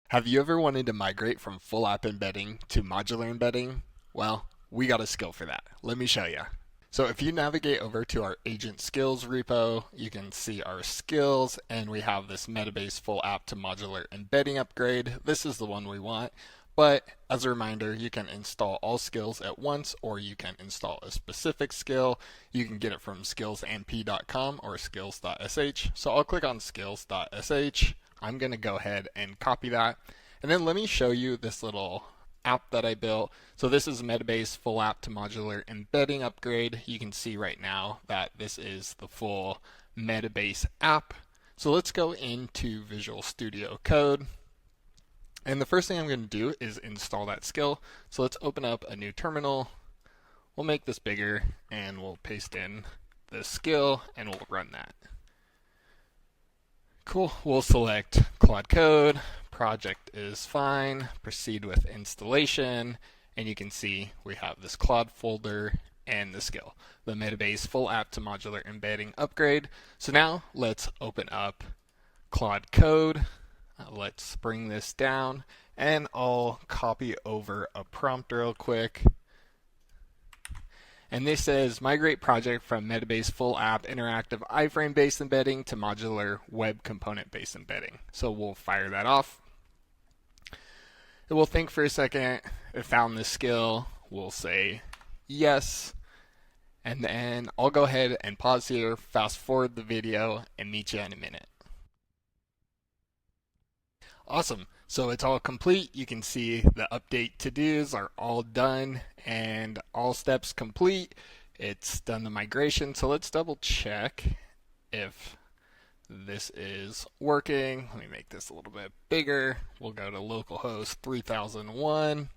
Have you ever wanted to migrate from full app embedding to modular embedding? Well, we got a skill for that. Let me show you. So if you navigate over to our Agent Skills repo, you can see our skills, and we have this Metabase full app to modular embedding upgrade. This is the one we want. But as a reminder, you can install all skills at once, or you can install a specific skill. You can get it from skillsmp.com or skills.sh. So I'll click on skills.sh. I'm going to go ahead and copy that. And then let me show you this little app that I built. So this is Metabase full app to modular embedding upgrade. You can see right now that this is the full Metabase app. So let's go into Visual Studio Code. And the first thing I'm going to do is install that skill. So let's open up a new terminal. We'll make this bigger and we'll paste in the skill and we'll run that. Cool. We'll select Claude Code. Project is fine. Proceed with installation. And you can see we have this Claude folder and the skill, the Metabase full app to modular embedding upgrade. So now let's open up Claude Code. Let's bring this down and I'll copy over a prompt real quick. And this says migrate project from Metabase full app interactive iframe based embedding to modular web component based embedding. So we'll fire that off. It will think for a second. It found this skill. We'll say yes. And then I'll go ahead and pause here, fast forward the video, and meet you in a minute. Awesome. So it's all complete. You can see the update to-dos are all done and all steps complete. It's done the migration. So let's double check if this is working. Let me make this a little bit bigger. We'll go to localhost 3001.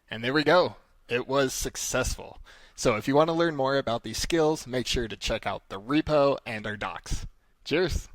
And there we go. It was successful. So if you want to learn more about these skills, make sure to check out the repo and our docs. Cheers.